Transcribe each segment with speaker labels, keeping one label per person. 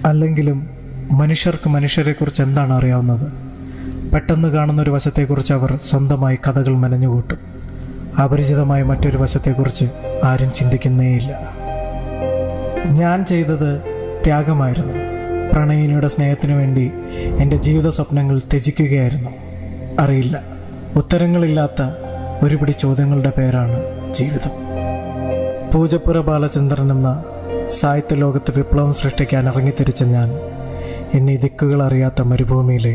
Speaker 1: അല്ലെങ്കിലും മനുഷ്യർക്ക് മനുഷ്യരെക്കുറിച്ച് എന്താണ് അറിയാവുന്നത്? പെട്ടെന്ന് കാണുന്നൊരു വശത്തെക്കുറിച്ച് അവർ സ്വന്തമായി കഥകൾ മെനഞ്ഞുകൂട്ടും. അപരിചിതമായ മറ്റൊരു വശത്തെക്കുറിച്ച് ആരും ചിന്തിക്കുന്നേയില്ല. ഞാൻ ചെയ്തത് ത്യാഗമായിരുന്നു. പ്രണയിനിയുടെ സ്നേഹത്തിനു വേണ്ടി എൻ്റെ ജീവിത സ്വപ്നങ്ങൾ ത്യജിക്കുകയായിരുന്നു. അറിയില്ല, ഉത്തരങ്ങളില്ലാത്ത ഒരുപിടി ചോദ്യങ്ങളുടെ പേരാണ് ജീവിതം. പൂജപ്പുര ബാലചന്ദ്രൻ എന്ന സാഹിത്യ ലോകത്ത് വിപ്ലവം സൃഷ്ടിക്കാൻ ഇറങ്ങിത്തിരിച്ച ഞാൻ ഇന്ന് ഈ ദിക്കുകൾ അറിയാത്ത മരുഭൂമിയിലെ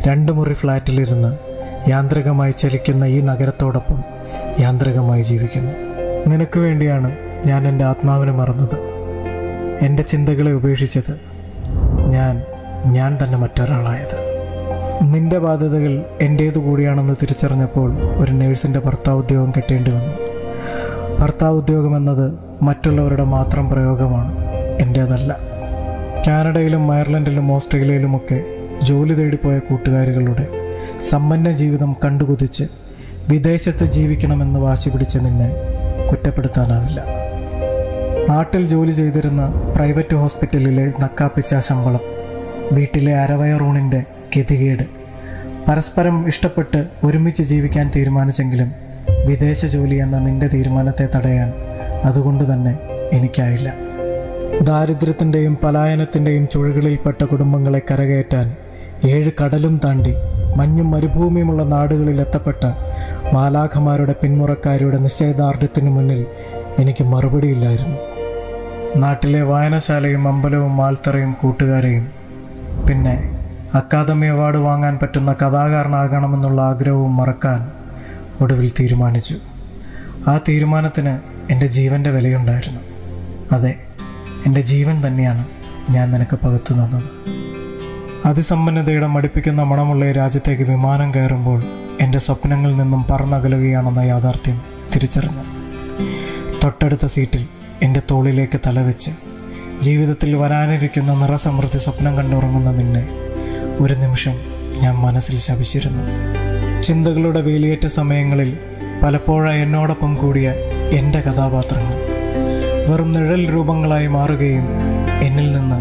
Speaker 1: 2 മുറി ഫ്ലാറ്റിലിരുന്ന് യാന്ത്രികമായി ചലിക്കുന്ന ഈ നഗരത്തോടൊപ്പം യാന്ത്രികമായി ജീവിക്കുന്നു. നിനക്ക് വേണ്ടിയാണ് ഞാൻ എൻ്റെ ആത്മാവിനെ മറന്നത്, എൻ്റെ ചിന്തകളെ ഉപേക്ഷിച്ചത്, ഞാൻ തന്നെ മറ്റൊരാളായത്. നിന്റെ ബാധ്യതകൾ എൻ്റേതു കൂടിയാണെന്ന് തിരിച്ചറിഞ്ഞപ്പോൾ ഒരു നേഴ്സിൻ്റെ ഭർത്താവുദ്യോഗം കെട്ടേണ്ടി വന്നു. ഭർത്താവുദ്യോഗം എന്നത് മറ്റുള്ളവരുടെ മാത്രം പ്രയോഗമാണ്, എൻ്റേതല്ല. കാനഡയിലും അയർലൻഡിലും ഓസ്ട്രേലിയയിലുമൊക്കെ ജോലി തേടിപ്പോയ കൂട്ടുകാരികളുടെ സമ്പന്ന ജീവിതം കണ്ടുകുതിച്ച് വിദേശത്ത് ജീവിക്കണമെന്ന് വാശി പിടിച്ച നിന്നെ കുറ്റപ്പെടുത്താനാവില്ല. നാട്ടിൽ ജോലി ചെയ്തിരുന്ന പ്രൈവറ്റ് ഹോസ്പിറ്റലിലെ നക്കാപ്പിച്ച ശമ്പളം, വീട്ടിലെ അരവയറൂണിൻ്റെ ഗതികേട്, പരസ്പരം ഇഷ്ടപ്പെട്ട് ഒരുമിച്ച് ജീവിക്കാൻ തീരുമാനിച്ചെങ്കിലും വിദേശ ജോലി എന്ന നിന്റെ തീരുമാനത്തെ തടയാൻ അതുകൊണ്ട് തന്നെ എനിക്കായില്ല. ദാരിദ്ര്യത്തിൻ്റെയും പലായനത്തിൻ്റെയും ചുഴകളിൽപ്പെട്ട കുടുംബങ്ങളെ കരകയറ്റാൻ 7 കടലും താണ്ടി മഞ്ഞും മരുഭൂമിയുമുള്ള നാടുകളിൽ എത്തപ്പെട്ട മാലാഖമാരുടെ പിന്മുറക്കാരുടെ നിശ്ചയദാർഢ്യത്തിനു മുന്നിൽ എനിക്ക് മറുപടിയില്ലായിരുന്നു. നാട്ടിലെ വായനശാലയും അമ്പലവും ആൽത്തറയും കൂട്ടുകാരെയും പിന്നെ അക്കാദമി അവാർഡ് വാങ്ങാൻ പറ്റുന്ന കഥാകാരനാകണമെന്നുള്ള ആഗ്രഹവും മറക്കാൻ ഒടുവിൽ തീരുമാനിച്ചു. ആ തീരുമാനത്തിന് എൻ്റെ ജീവൻ്റെ വിലയുണ്ടായിരുന്നു. അതെ, എൻ്റെ ജീവൻ തന്നെയാണ് ഞാൻ നിനക്ക് പകർത്തു തന്നത്. അതിസമ്പന്നതയുടെ മടിപ്പിക്കുന്ന മണമുള്ള ഈ രാജ്യത്തേക്ക് വിമാനം കയറുമ്പോൾ എൻ്റെ സ്വപ്നങ്ങളിൽ നിന്നും പറന്നകലുകയാണെന്ന യാഥാർത്ഥ്യം തിരിച്ചറിഞ്ഞു. തൊട്ടടുത്ത സീറ്റിൽ എൻ്റെ തോളിലേക്ക് തലവെച്ച് ജീവിതത്തിൽ വരാനിരിക്കുന്ന നിറസമൃദ്ധി സ്വപ്നം കണ്ടുറങ്ങുന്ന നിന്നെ ഒരു നിമിഷം ഞാൻ മനസ്സിൽ ശപിച്ചിരുന്നു. ചിന്തകളുടെ വേലിയേറ്റ സമയങ്ങളിൽ പലപ്പോഴായി എന്നോടൊപ്പം കൂടിയ എൻ്റെ കഥാപാത്രങ്ങൾ വെറും നിഴൽ രൂപങ്ങളായി മാറുകയും എന്നിൽ നിന്ന്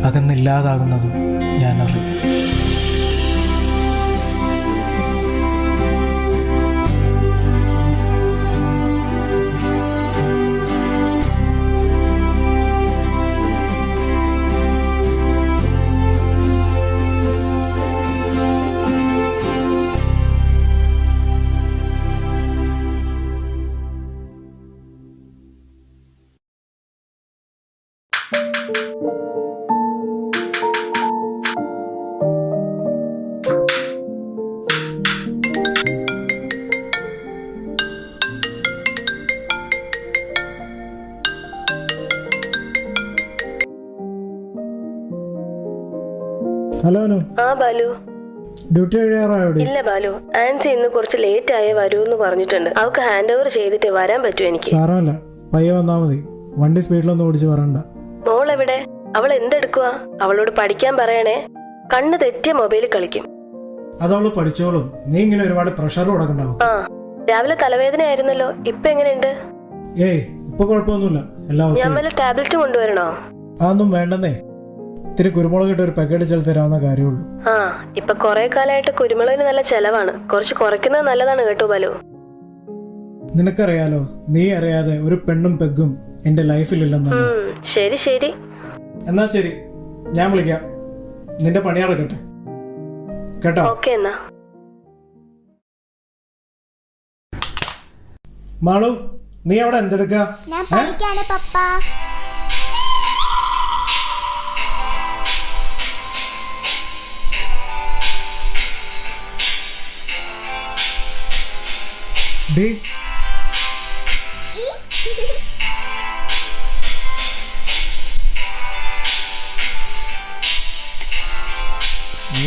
Speaker 1: അകന്നില്ലാതാകുന്നതും ഞാൻ അറിഞ്ഞു. ഹലോ അനു.
Speaker 2: ആ ബാലു,
Speaker 1: ഡ്യൂട്ടി കഴിയാറായോ?
Speaker 2: ഇല്ല ബാലു, ആൻസി ഇന്ന് കുറച്ച് ലേറ്റ് ആയേ വരൂ എന്ന് പറഞ്ഞിട്ടുണ്ട്. അവൾക്ക് ഹാൻഡ് ഓവർ ചെയ്തിട്ട് വരാൻ പറ്റും. എനിക്ക്
Speaker 1: സാരമല്ല, പയ്യെ വന്നാ മതി. വണ്ടി സ്പീഡിലൊന്നും ഓടിച്ച് വരണ്ട.
Speaker 2: മോൾ എവിടെ? അവൾ എന്തെടുക്കുക? അവളോട് പഠിക്കാൻ പറയണേ. കണ്ണ് തെറ്റിയ മൊബൈലിൽ കളിക്കും.
Speaker 1: അതവള് പഠിച്ചോളും. നീ ഇങ്ങനെ ഒരുപാട് പ്രഷർ കൊടുക്കണ്ടാവും.
Speaker 2: ആ, രാവിലെ തലവേദന ആയിരുന്നല്ലോ, ഇപ്പൊ എങ്ങനെയുണ്ട്?
Speaker 1: ഏയ്, ഇപ്പൊ കുഴപ്പമൊന്നുമില്ല, എല്ലാം
Speaker 2: ഞാൻ വല്ല ടാബ്ലറ്റ് കൊണ്ടുവരണോ?
Speaker 1: അതൊന്നും വേണ്ടെന്നേ. ഇത്തിരി കുരുമുളക് ഇട്ട് ഒരു പാക്കറ്റ് ചെലു തരാവുന്ന കാര്യമുള്ളൂ.
Speaker 2: ആ, ഇപ്പൊ കുറെ കാലമായിട്ട് കുരുമുളകിന് നല്ല ചെലവാണ്. കുറച്ച് കുറയ്ക്കുന്നത് നല്ലതാണ് കേട്ടോ ബാലു.
Speaker 1: നിനക്കറിയാലോ, നീ അറിയാതെ ഒരു പെണ്ണും പെഗും എന്റെ ലൈഫിലില്ലെന്നാണ്.
Speaker 2: ശരി ശരി,
Speaker 1: എന്നാ ശരി, ഞാൻ വിളിക്കാം. നിന്റെ പണി നടക്കട്ടെ കേട്ടോ.
Speaker 2: ഓക്കെ എന്നാ.
Speaker 1: മാളു, നീ അവിടെ എന്തെടുക്ക? നീ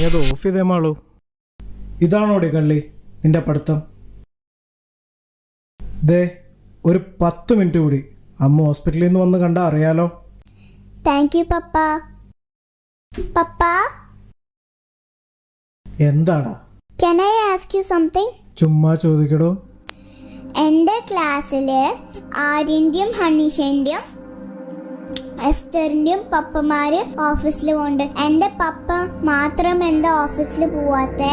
Speaker 1: അത് ഓഫ് ചെയ്തേ മാളു. ഇതാണോടി കള്ളി നിന്റെ പഠിത്തം? ദേ, ഒരു 10 മിനിറ്റ് കൂടി അമ്മ ഹോസ്പിറ്റലിൽ നിന്ന് വന്ന് കണ്ടാ അറിയാലോ.
Speaker 3: താങ്ക് യു പപ്പ. പപ്പ,
Speaker 1: എന്താടാ?
Speaker 3: can I ask you something?
Speaker 1: ചുമ്മാ ചോദിക്കടോ.
Speaker 3: എൻ്റെ ക്ലാസ്സിൽ ആര്യൻ്റെയും ഹനീഷൻ്റെയും എസ്റ്ററിന്റെയും പപ്പമാര് ഓഫീസിൽ പോകുന്നുണ്ട്. എന്റെ പപ്പ മാത്രം എന്താ ഓഫീസിൽ പോവാത്തെ?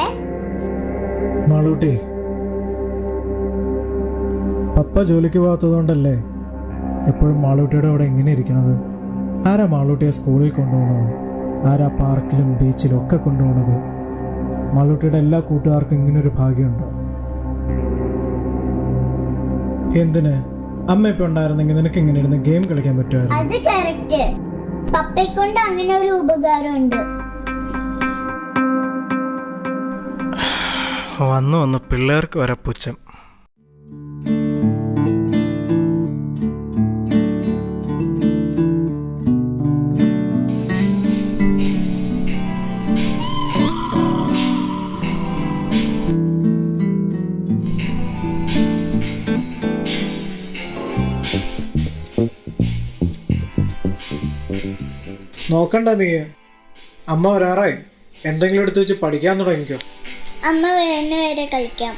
Speaker 1: മാളൂട്ടി, പപ്പ ജോലിക്ക് പോകാത്തതുകൊണ്ടല്ലേ എപ്പോഴും മാളൂട്ടിയുടെ അവിടെ എങ്ങനെ ഇരിക്കണത്? ആരാ മാളൂട്ടിയെ സ്കൂളിൽ കൊണ്ടുപോകുന്നത്? ആരാ പാർക്കിലും ബീച്ചിലും ഒക്കെ കൊണ്ടുപോകുന്നത്? മാളൂട്ടിയുടെ എല്ലാ കൂട്ടുകാർക്കും ഇങ്ങനൊരു ഭാഗ്യമുണ്ടോ? എന്തിന്? അമ്മ ഇപ്പൊ ഉണ്ടായിരുന്നെങ്കിൽ നിനക്ക് ഇങ്ങനെ ഇരുന്ന് ഗെയിം കളിക്കാൻ പറ്റുമായിരുന്നു.
Speaker 3: അത് കറക്റ്റ്. പപ്പയ്ക്കൊണ്ട് അങ്ങനെ ഒരു ഉപകാരം ഉണ്ട്.
Speaker 1: വന്ന് പിള്ളേർക്ക് വരെ പുച്ഛം. നോക്കണ്ട നീ, അമ്മ വരാറായി. എന്തെങ്കിലും എടുത്ത് വെച്ച് പഠിക്കാൻ തുടങ്ങിക്കോ.
Speaker 3: അമ്മ വരുന്ന വരെ കളിക്കാം.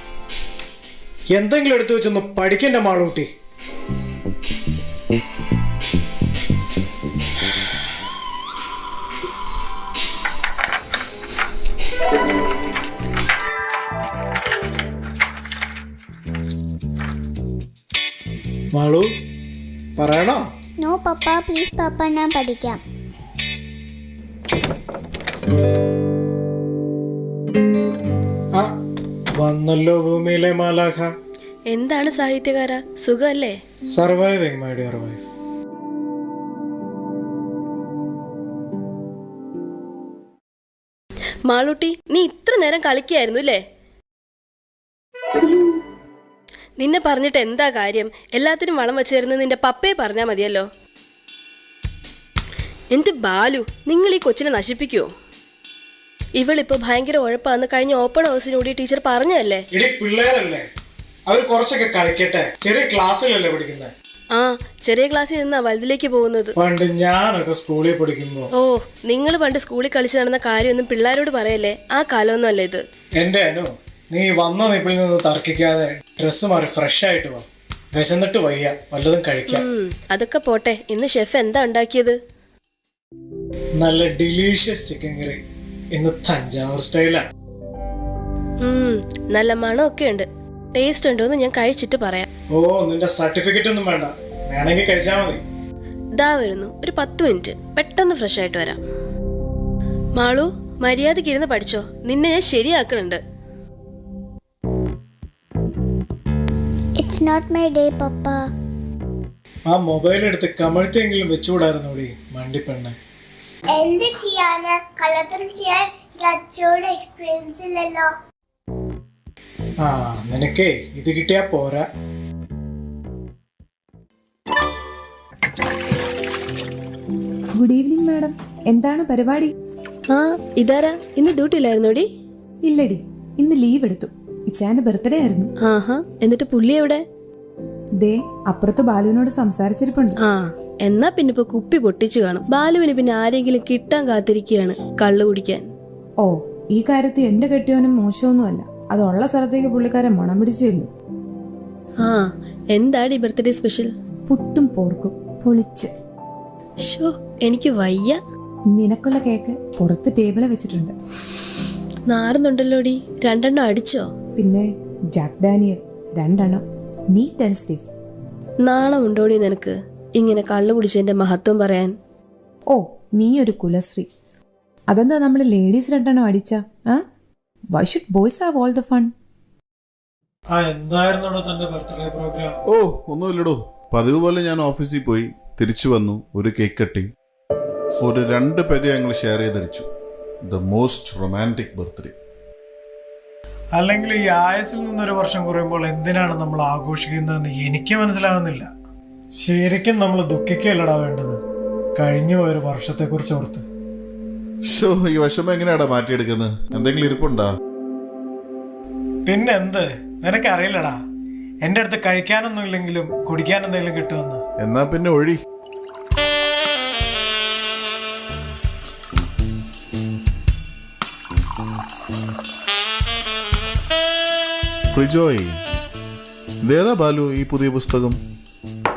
Speaker 1: എന്തെങ്കിലും എടുത്തു വെച്ചൊന്ന് പഠിക്കണ്ട മാളൂട്ടി. മാളു പറയണോ?
Speaker 3: നോ പപ്പ, പ്ലീസ് പപ്പ, ഞാൻ പഠിക്കാം.
Speaker 1: ആ വന്നല്ലോ ഭൂമിയിലെ മാലാഖ.
Speaker 2: എന്താണ് സാഹിത്യകാര, സുഖല്ലേ?
Speaker 1: Surviving my dear wife.
Speaker 2: Malootty, നീ ഇത്ര നേരം കളിക്കായിരുന്നു അല്ലേ? നിന്നെ പറഞ്ഞിട്ട് എന്താ കാര്യം? എല്ലാത്തിനും വളം വെച്ച് തരുന്നത് നിന്റെ പപ്പയെ പറഞ്ഞാൽ മതിയല്ലോ. എന്റെ ബാലു, നിങ്ങൾ ഈ കൊച്ചിനെ നശിപ്പിക്കുവോ? ഇവളിപ്പോ ഭയങ്കര ഉഴപ്പാന്ന് കഴിഞ്ഞ ഓപ്പൺ ഹൗസിനൂടി ടീച്ചർ പറഞ്ഞതല്ലേ?
Speaker 1: ഇടി പിള്ളേരല്ലേ, അവർ കുറച്ചൊക്കെ കളിക്കട്ടെ. ചെറിയ ക്ലാസ്സിലല്ലേ പഠിക്കുന്നത്?
Speaker 2: ആ, ചെറിയ ക്ലാസ്സിൽ നിന്നാ വലുതിലേക്ക് പോകുന്നത്.
Speaker 1: പണ്ട് ഞാനൊക്കെ സ്കൂളിൽ പഠിക്കുമ്പോ.
Speaker 2: ഓ, നിങ്ങൾ പണ്ട് സ്കൂളിൽ കളിച്ച് നടന്ന കാര്യമൊന്നും പിള്ളേരോട് പറയല്ലേ. ആ കാലമൊന്നും അല്ല ഇത്.
Speaker 1: എന്റെ അനു, നീ വന്ന നിപ്പിൽ നിന്ന് തർക്കിക്കാതെ ഡ്രസ്സ് മാറി ഫ്രഷ് ആയിട്ട് വാ. വിശന്നിട്ട് വയ്യ, വല്ലതും കഴിക്കാം.
Speaker 2: അതൊക്കെ പോട്ടെ, ഇന്ന് ഷെഫ് എന്താ ഉണ്ടാക്കിയത്?
Speaker 1: നല്ല ഡിലീഷ്യസ് ചിക്കൻ കറി. ഇന്ന് തഞ്ചാവൂർ സ്റ്റൈലാ.
Speaker 2: നല്ല മണമൊക്കെ ഉണ്ട്. ടേസ്റ്റ് ഉണ്ടോന്ന് ഞാൻ കഴിച്ചിട്ട് പറയാം.
Speaker 1: ഓ, നിന്റെ സർട്ടിഫിക്കറ്റ് ഒന്നും വേണ്ട, വേണമെങ്കിൽ കഴിച്ചാ മതി.
Speaker 2: ദാ വരുന്നു, ഒരു 10 മിനിറ്റ്, പെട്ടെന്ന് ഫ്രഷ് ആയിട്ട് വരാം. മാളു, മര്യാദയ്ക്ക് ഇരുന്ന് പഠിച്ചോ, നിന്നെ ഞാൻ ശരിയാക്കണുണ്ട്.
Speaker 3: ഇറ്റ്സ് നോട്ട് മൈ ഡേ പപ്പ.
Speaker 1: ആ മൊബൈൽ എടുത്ത് കമഴ്ത്തിയെങ്കിലും വെച്ചുകൂടായിരുന്നോടി മണ്ടിപ്പെണ്ണെ.
Speaker 3: എന്ത് ചെയ്യാന്? കള്ളത്തരം ചെയ്യാൻ അച്ഛോട് എക്സ്പീരിയൻസ് ഇല്ലല്ലോ.
Speaker 1: ആ, നിനക്കേ ഇത് കിട്ടിയാ പോരാ.
Speaker 4: ഗുഡ് ഈവനിങ് മാഡം, എന്താണ് പരിപാടി?
Speaker 2: ആ, ഇതാരാ? ഇന്ന് ഡ്യൂട്ടിയിലായിരുന്നോടി?
Speaker 4: ഇല്ലടി, ഇന്ന് ലീവ് എടുത്തു. ഇച്ചാന്റെ ബർത്ത്ഡേ ആയിരുന്നു.
Speaker 2: ആഹാ, എന്നിട്ട് പുള്ളി എവിടെ?
Speaker 4: ദേ അപ്പുറത്ത് ബാലുവിനോട് സംസാരിച്ചിരിപ്പുണ്ട്.
Speaker 2: ആ, എന്നാ പിന്നെ ഇപ്പൊ കുപ്പി പൊട്ടിച്ചു കാണും. ബാലുവിന് പിന്നെ ആരെങ്കിലും കിട്ടാൻ കാത്തിരിക്കുകയാണ് കള്ളു കുടിക്കാൻ.
Speaker 4: ഓ, ഈ കാര്യത്തിൽ എന്റെ കെട്ടിയോനും മോശമൊന്നുമല്ല. അതുള്ള സ്ഥലത്തേക്ക് പുള്ളിക്കാരൻ മണം പിടിച്ചില്ലു.
Speaker 2: ആ, എന്താടി ബർത്ത്ഡേ സ്പെഷ്യൽ?
Speaker 4: പുട്ടും പോർക്കും പൊളിച്ച്.
Speaker 2: ഷോ, എനിക്ക് വയ്യ.
Speaker 4: നിനക്കുള്ള കേക്ക് പുറത്ത് ടേബിളെ വെച്ചിട്ടുണ്ട്.
Speaker 2: നാറുന്നുണ്ടല്ലോടി. 2 എണ്ണം അടിച്ചോ?
Speaker 4: പിന്നെ ജാക്ക് ഡാനിയൽ 2 എണ്ണം, നീറ്റ് ആൻഡ് സ്റ്റിഫ്.
Speaker 2: നാണമുണ്ടോടി നിനക്ക് ഇങ്ങനെ കള്ളു കുടിച്ചതിന്റെ മഹത്വം പറയാൻ?
Speaker 4: ഓ, നീ ഒരു കുലശ്രീ. അതെന്താ നമ്മൾ ലേഡീസ് 2 എണ്ണം അടിച്ച? Why should boys have all the fun?
Speaker 1: ആ, എന്തായിരുന്നോ തന്റെ ബർത്ത്ഡേ പ്രോഗ്രാം?
Speaker 5: ഓ, ഒന്നുമില്ലടോ. പതിവ് പോലെ ഞാൻ ഓഫീസിൽ പോയി തിരിച്ചു വന്നു. ഒരു കേക്ക് കട്ടിങ്, ഒരു 2 പെഗ് ഞങ്ങൾ ഷെയർ ചെയ്തടിച്ചു. The most romantic birthday.
Speaker 1: അല്ലെങ്കിൽ ഈ ആയുസിൽ നിന്നൊരു വർഷം കുറയുമ്പോൾ എന്തിനാണ് നമ്മൾ ആഘോഷിക്കുന്നതെന്ന് എനിക്ക് മനസ്സിലാകുന്നില്ല. ശരിക്കും നമ്മൾ ദുഃഖിക്കല്ലടാ വേണ്ടത്, കഴിഞ്ഞു പോയൊരു വർഷത്തെ കുറിച്ച് ഓർത്ത്.
Speaker 5: ഷോ, ഈ വിഷമം എങ്ങനെയാടാ മാറ്റിയെടുക്കുന്നത്? എന്തെങ്കിലും ഇരിപ്പുണ്ടാ?
Speaker 1: പിന്നെന്ത്, നിനക്കറിയില്ലടാ എന്റെ അടുത്ത് കഴിക്കാനൊന്നും ഇല്ലെങ്കിലും കുടിക്കാൻ എന്തെങ്കിലും കിട്ടുമെന്ന്.
Speaker 5: എന്നാ പിന്നെ ഒഴി. പ്രിജോയ്, ഇതേതാ ബാലു ഈ പുതിയ പുസ്തകം?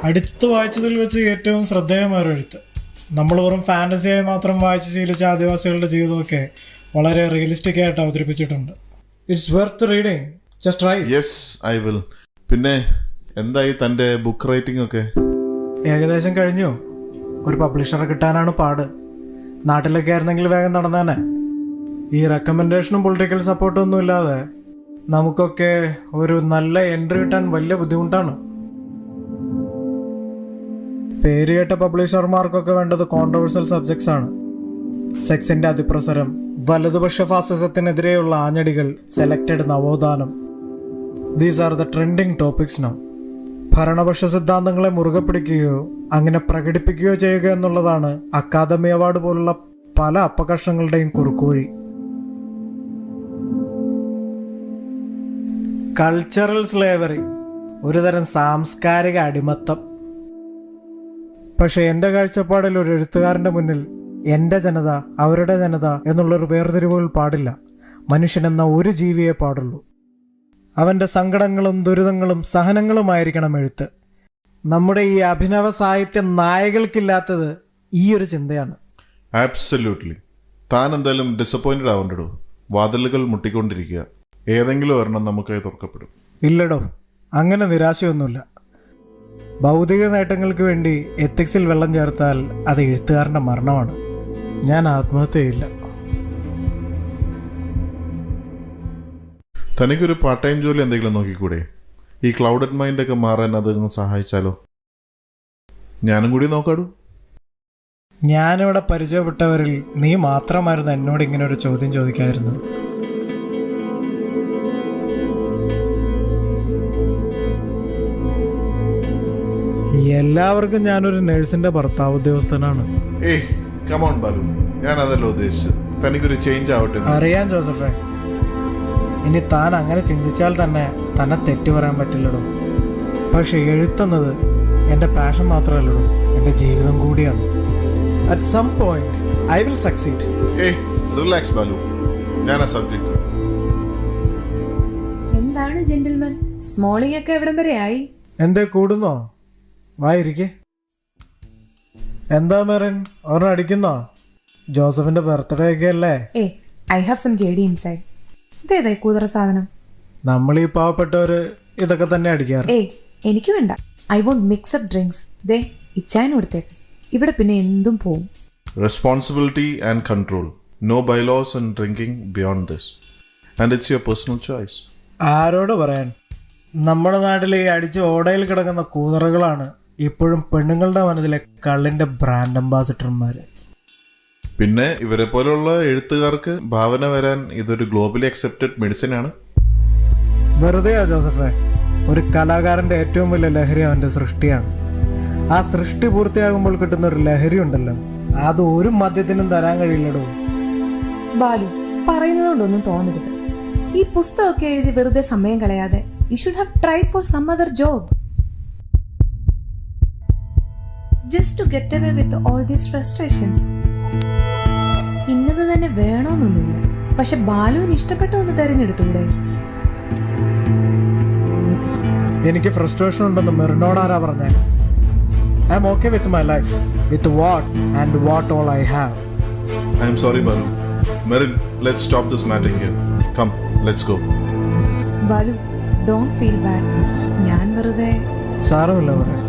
Speaker 1: അടുത്ത് വായിച്ചതിൽ വെച്ച് ഏറ്റവും ശ്രദ്ധേയമായ എഴുത്ത്. നമ്മൾ വെറും ഫാൻറ്റസിയായി മാത്രം വായിച്ച് ശീലിച്ച ആദിവാസികളുടെ ജീവിതമൊക്കെ വളരെ റിയലിസ്റ്റിക് ആയിട്ട് അവതരിപ്പിച്ചിട്ടുണ്ട്. It's worth reading. Just right.
Speaker 5: Yes, I will. പിന്നെ എന്തായി തൻ്റെ ബുക്ക് റൈറ്റിംഗ് ഒക്കെ?
Speaker 1: ഏകദേശം കഴിഞ്ഞു. ഒരു പബ്ലിഷറെ കിട്ടാനാണ് പാട്. നാട്ടിലൊക്കെ ആയിരുന്നെങ്കിൽ വേഗം നടന്നേനെ. ഈ റെക്കമെൻഡേഷനും പൊളിറ്റിക്കൽ സപ്പോർട്ടും ഒന്നും ഇല്ലാതെ നമുക്കൊക്കെ ഒരു നല്ല എൻട്രി കിട്ടാൻ വലിയ ബുദ്ധിമുട്ടാണ്. പേര് കേട്ട പബ്ലിഷർമാർക്കൊക്കെ വേണ്ടത് കോൺട്രവേഴ്സൽ സബ്ജക്ട്സ് ആണ്. സെക്സിന്റെ അതിപ്രസരം, വലതുപക്ഷ ഫാസിസത്തിനെതിരെയുള്ള ആഞ്ഞടികൾ, സെലക്റ്റഡ് നവോത്ഥാനം. These are the trending topics now. ഭരണപക്ഷ സിദ്ധാന്തങ്ങളെ മുറുകെ പിടിക്കുകയോ അങ്ങനെ പ്രകടിപ്പിക്കുകയോ ചെയ്യുക എന്നുള്ളതാണ് അക്കാദമി അവാർഡ് പോലുള്ള പല അപ്പകഷ്ണങ്ങളുടെയും കുറുക്കുവഴി. കൾച്ചറൽ സ്ലേവറി, ഒരുതരം സാംസ്കാരിക അടിമത്തം. പക്ഷെ എൻ്റെ കാഴ്ചപ്പാടിൽ ഒരു എഴുത്തുകാരൻ്റെ മുന്നിൽ എൻ്റെ ജനത, അവരുടെ ജനത എന്നുള്ളൊരു വേർതിരിവുകൾ പാടില്ല. മനുഷ്യനെന്ന ഒരു ജീവിയെ പാടുള്ളൂ. അവൻ്റെ സങ്കടങ്ങളും ദുരിതങ്ങളും സഹനങ്ങളുമായിരിക്കണം എഴുത്ത്. നമ്മുടെ ഈ അഭിനവ സാഹിത്യ നായകൾക്കില്ലാത്തത് ഈ ഒരു ചിന്തയാണ്.
Speaker 5: ആബ്സല്യൂട്ട്ലി. താൻ എന്തായാലും ഡിസപ്പോയിൻറ്റഡ് ആവണ്ടോ? വാതിലുകൾ മുട്ടിക്കൊണ്ടിരിക്കുക. ഏതെങ്കിലും ഒരെണ്ണം നമുക്കായി തുറക്കപ്പെടും.
Speaker 1: ഇല്ലടോ, അങ്ങനെ നിരാശയൊന്നുമില്ല. ഭൗതിക നേട്ടങ്ങൾക്ക് വേണ്ടി എത്തിക്സിൽ വെള്ളം ചേർത്താൽ അത് എഴുത്തുകാരൻ്റെ മരണമാണ്. ഞാൻ ആത്മഹത്യയില്ല.
Speaker 5: തനിക്കൊരു പാർട്ട് ടൈം ജോലി എന്തെങ്കിലും നോക്കിക്കൂടെ? ഈ ക്ലൗഡഡ് മൈൻഡൊക്കെ മാറാൻ അതൊന്ന് സഹായിച്ചാലോ? ഞാനും കൂടി നോക്കാടൂ.
Speaker 1: ഞാനിവിടെ പരിചയപ്പെട്ടവരിൽ നീ മാത്രമായിരുന്നു എന്നോട് ഇങ്ങനെ ഒരു ചോദ്യം ചോദിക്കാതിരുന്നത്. എല്ലാവർക്കും ഞാനൊരു നേഴ്സിന്റെ ഭർത്താവ് ഉദ്യോഗസ്ഥനാണ്.
Speaker 5: ഏയ് കമോൺ ബാലു, ഞാൻ അതല്ല ഉദ്ദേശിച്ചത്. തനിക്കൊരു ചേഞ്ച് ആവട്ടെ.
Speaker 1: അറിയാൻ ജോസഫേ, ഇനി താൻ അങ്ങനെ ചിന്തിച്ചാൽ തന്നെ തെറ്റു പറയാൻ പറ്റില്ലടോ. പക്ഷെ എഴുത്തുന്നത് എൻ്റെ പാഷൻ മാത്രമല്ലടോ, എൻ്റെ ജീവിതം കൂടിയാണ്. At some point I will succeed.
Speaker 5: ഏയ് റിലാക്സ് ബാലു, ഞാനാ സബ്ജക്റ്റ്.
Speaker 4: എന്താണ് ജെന്റിൽമാൻ, സ്മോളിംഗ് ഒക്കെ എവിടം വരെ ആയി?
Speaker 1: എന്തേ കൂടുന്നോ? വായിരിക്കെ. എന്താ മെറിൻ, അവനെ അടിക്കുന്നോ? ജോസഫിന്റെ ബർത്ത്ഡേ ഒക്കെ അല്ലേ?
Speaker 4: ഏ I have some JD inside. ഇതേതായി കൂതറ സാധനം?
Speaker 1: നമ്മൾ ഈ പാവപ്പെട്ടവര് ഇതൊക്കെ തന്നെ അടിക്കാറ്.
Speaker 4: ഏയ് എനിക്ക് വേണ്ട. I won't mix up drinks. ദേ ഇച്ചാനും എടുത്തേക്ക്. ഇവിടെ പിന്നെ എന്തും പോവും.
Speaker 5: Responsibility and control. No bylaws and drinking beyond this. And it's your personal choice.
Speaker 1: ആരോട് പറയാൻ? നമ്മുടെ നാട്ടിൽ ഈ അടിച്ച് ഓടയിൽ കിടക്കുന്ന കൂതറകളാണ് ഇപ്പോഴും പെണ്ണുങ്ങളുടെ മനസ്സിലെ കള്ളിന്റെ ബ്രാൻഡ് അംബാസിഡർമാർ.
Speaker 5: പിന്നെ ഇവരെ പോലുള്ള എഴുത്തുകാർക്ക് ഭാവന വരാൻ ഇതൊരു ഗ്ലോബലി അക്സെപ്റ്റഡ് മെഡിസിൻ ആണ്.
Speaker 1: വെറുതെയാ ജോസഫേ, ഒരു കലാകാരന്റെ ഏറ്റവും വലിയ ലഹരി അവന്റെ സൃഷ്ടിയാണ്. ആ സൃഷ്ടി പൂർത്തിയാകുമ്പോൾ കിട്ടുന്ന ഒരു ലഹരി ഉണ്ടല്ലോ, അത് ഒരു മദ്യത്തിനും തരാൻ കഴിയില്ലടോ.
Speaker 4: ബാലു പറയുന്നതുകൊണ്ടൊന്നും തോന്നരുത്. ഈ പുസ്തകമൊക്കെ എഴുതി വെറുതെ സമയം കളയാതെ you should have tried for some other job just to get away with all these frustrations. ഇന്നത് തന്നെ വേണമെന്നൊന്നുമില്ല, പക്ഷെ ബാലുവിന് ഇഷ്ടപ്പെട്ട ഒന്ന് തിരഞ്ഞെടുത്തൂടെ?
Speaker 1: എനിക്ക് ഫ്രസ്ട്രേഷൻ ഉണ്ടെന്ന് മെറിനോട് ആരാ പറഞ്ഞേ? I'm okay with my life, with what and what all I have.
Speaker 5: I'm sorry Balu. Merin, let's stop this matter here. Come, let's go.
Speaker 4: Balu don't feel bad. ഞാൻ വെറുതെ.
Speaker 1: സാരമില്ല Merin,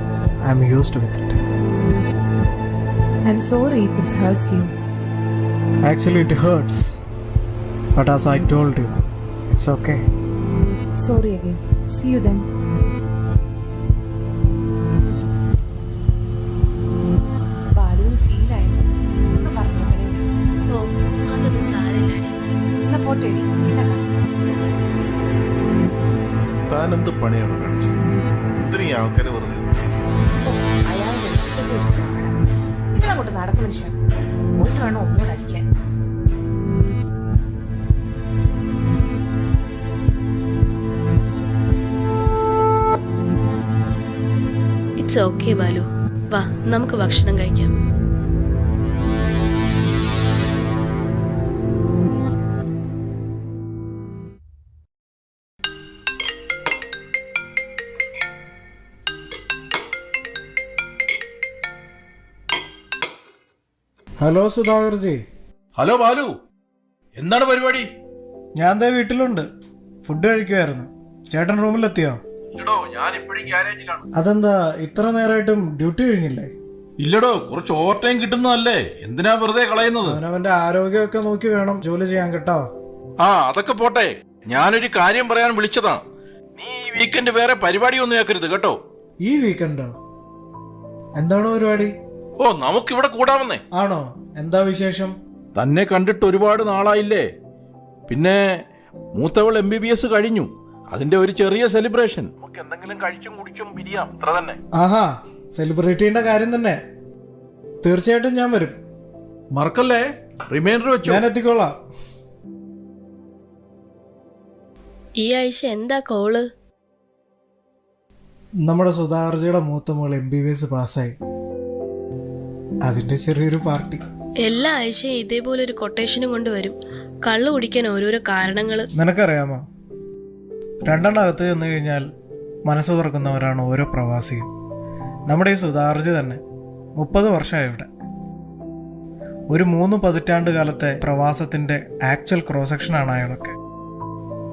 Speaker 1: I'm used with it.
Speaker 4: I'm sorry if it hurts you.
Speaker 1: Actually it hurts, but as I told you, it's okay.
Speaker 4: Sorry again. See you then. ബാലുവിന് feel ആയിട്ട് ഒന്ന് പറഞ്ഞേ.
Speaker 2: ഓ അതൊന്നും സാരില്ലടി.
Speaker 4: എന്നാ പോട്ടേടി.
Speaker 5: താൻ എന്ത് പണിയാണോ കാണിച്ചത്? എന്തിനീ ആൾക്കാരെ വെറുതെ
Speaker 4: നിങ്ങളങ്ങോട്ട് നടക്കും മനുഷ്യൻ. ഒരു വേണോ ഒന്നുകൂടെ അടിക്കാൻ.
Speaker 2: ഇറ്റ്സ് ഓക്കെ ബാലു, വാ നമുക്ക് ഭക്ഷണം കഴിക്കാം.
Speaker 1: ഹലോ സുധാകർജി.
Speaker 6: ഹലോ ബാലു, എന്താണ് പരിപാടി?
Speaker 1: ഞാൻ ദേ വീട്ടിലുണ്ട്, ഫുഡ് കഴിക്കുമായിരുന്നു. ചേട്ടൻ റൂമിലെത്തിയോ? അതെന്താ ഇത്ര നേരമായിട്ടും ഡ്യൂട്ടി കഴിഞ്ഞില്ലേ?
Speaker 6: ഇല്ലടോ, കുറച്ച് ഓവർ ടൈം കിട്ടുന്നതല്ലേ, എന്തിനാ വെറുതെ കളയുന്നത്?
Speaker 1: അവനവന്റെ ആരോഗ്യമൊക്കെ നോക്കി വേണം ജോലി ചെയ്യാൻ കേട്ടോ.
Speaker 6: ആ അതൊക്കെ പോട്ടെ, ഞാനൊരു കാര്യം പറയാൻ വിളിച്ചതാണ്. നീ ഈ വീക്കെൻഡ് വേറെ പരിപാടിയൊന്നും കേൾക്കരുത് കേട്ടോ.
Speaker 1: ഈ വീക്കെൻഡോ? എന്താണ് പരിപാടി?
Speaker 6: ഓ, നമുക്കിവിടെ കൂടാമെന്നേ.
Speaker 1: ആണോ? എന്താ വിശേഷം?
Speaker 6: തന്നെ കണ്ടിട്ട് ഒരുപാട് നാളായില്ലേ. പിന്നെ മൂത്തവൾ MBBS കഴിഞ്ഞു, അതിന്റെ ഒരു ചെറിയ സെലിബ്രേഷൻ. നമുക്ക് എന്തെങ്കിലും കഴിച്ചും കുടിച്ചും പിരിയാം, അത്ര തന്നെ.
Speaker 1: ആഹാ, സെലിബ്രേറ്റ് ചെയ്യേണ്ട കാര്യം തന്നെ. തീർച്ചയായിട്ടും ഞാൻ വരും.
Speaker 6: മറക്കല്ലേ, റിമൈൻഡർ വെച്ചു.
Speaker 1: ഞാൻ എത്തിക്കോളാം.
Speaker 2: ഈ ആഴ്ച എന്താ കോള്?
Speaker 1: നമ്മുടെ സുധാകർജിയുടെ മൂത്ത മോൾ MBBS പാസ്സായി, അതിന്റെ ചെറിയൊരു പാർട്ടി.
Speaker 2: എല്ലാ ആഴ്ചയും ഇതേപോലെ ഒരു കൊട്ടേഷനും കൊണ്ടുവരും. കള്ളു കുടിക്കാൻ ഓരോരോ കാരണങ്ങൾ.
Speaker 1: നിനക്കറിയാമോ, രണ്ടെണ്ണകത്ത് ചെന്ന് കഴിഞ്ഞാൽ മനസ്സ് തുറക്കുന്നവരാണ് ഓരോ പ്രവാസിയും. നമ്മുടെ ഈ സുധാകർജി തന്നെ 30 വർഷമായി ഇവിടെ. ഒരു 3 പതിറ്റാണ്ട് കാലത്തെ പ്രവാസത്തിൻ്റെ ആക്ച്വൽ ക്രോസ് സെക്ഷനാണ് അയാളൊക്കെ.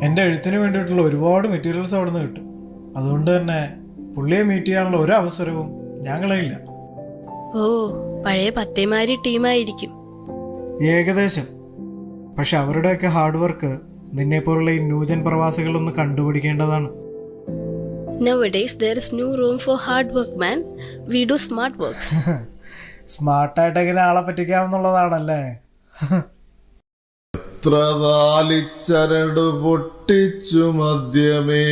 Speaker 1: എൻ്റെ എഴുത്തിന് വേണ്ടിയിട്ടുള്ള ഒരുപാട് മെറ്റീരിയൽസ് അവിടെ നിന്ന് കിട്ടും. അതുകൊണ്ട് തന്നെ പുള്ളിയെ മീറ്റ് ചെയ്യാനുള്ള ഒരു അവസരവും ഞങ്ങളില്ല.
Speaker 2: ഓ, പഴയ പത്തേമാരി ടീമായിരിക്കും.
Speaker 1: ഏകദേശം. പക്ഷെ അവരുടെയൊക്കെ ഹാർഡ് വർക്ക് നിന്നെപ്പോലുള്ള ഈ new gen പ്രവാസികളൊന്ന് കണ്ടുപിടിക്കേണ്ടതാണ്.
Speaker 2: Nowadays there is no room for hard work, man. We do smart works.
Speaker 1: സ്മാർട്ടായിട്ട് എങ്ങനെ ആളെ പറ്റിക്കാമെന്നുള്ളതാണല്ലേ.
Speaker 5: എത്ര താലിച്ചരട് പൊട്ടിച്ചു മദ്യമേ,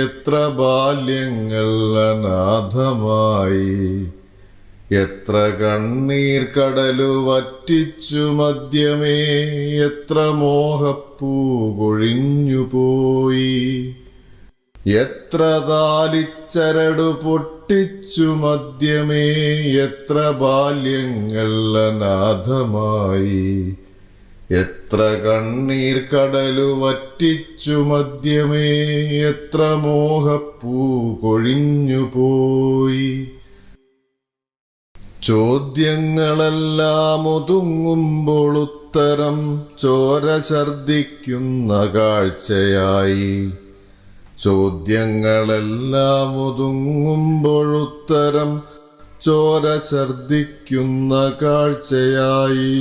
Speaker 5: എത്ര ബാല്യങ്ങൾ അനാഥമായി, എത്ര കണ്ണീർ കടലു വറ്റിച്ചു മദ്യമേ, എത്ര മോഹപ്പൂ കൊഴിഞ്ഞുപോയി. എത്ര താലിച്ചരട് പൊട്ടിച്ചു മദ്യമേ, എത്ര ബാല്യങ്ങൾ അനാഥമായി, എത്ര കണ്ണീർ കടലു വറ്റിച്ചു മദ്യമേ, എത്ര മോഹപ്പൂ കൊഴിഞ്ഞുപോയി. ചോദ്യങ്ങളെല്ലാം ഒതുങ്ങുമ്പോൾ ഉത്തരം ചോര ഛർദിക്കുന്ന കാഴ്ചയായി. ചോദ്യങ്ങളെല്ലാം ഒതുങ്ങുമ്പോൾ ഉത്തരം ചോര ഛർദിക്കുന്ന കാഴ്ചയായി.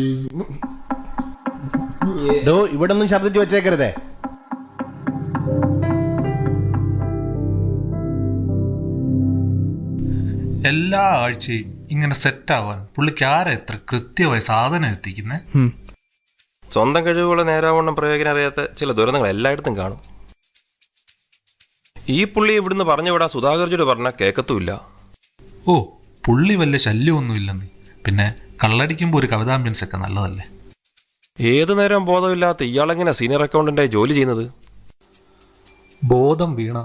Speaker 7: ഇവിടെ ഒന്നും ഛർദിച്ചു വെച്ചേക്കരുതേ.
Speaker 8: എല്ലാ ആഴ്ചയും ഇങ്ങനെ സെറ്റാവാൻ പുള്ളിക്ക് ആരാ എത്ര കൃത്യമായി സാധനം എത്തിക്കുന്നത്?
Speaker 7: സ്വന്തം കഴിവുകളെ നേരാവണ്ണം പ്രയോജനം അറിയാത്ത ചില ദുരന്തങ്ങൾ എല്ലായിടത്തും കാണും. ഈ പുള്ളി ഇവിടുന്ന് പറഞ്ഞു വിടാൻ സുധാകർജിയോട് പറഞ്ഞാൽ കേൾക്കത്തുമില്ല.
Speaker 8: ഓ, പുള്ളി വലിയ ശല്യമൊന്നുമില്ലെന്ന്. പിന്നെ കള്ളടിക്കുമ്പോൾ ഒരു കവിതാംബിയൻസ് ഒക്കെ നല്ലതല്ലേ.
Speaker 7: ഏതു നേരം ബോധമില്ലാത്ത ഇയാളെങ്ങനെ സീനിയർ അക്കൗണ്ടന്റായി ജോലി ചെയ്യുന്നത്?
Speaker 8: ബോധം വീണ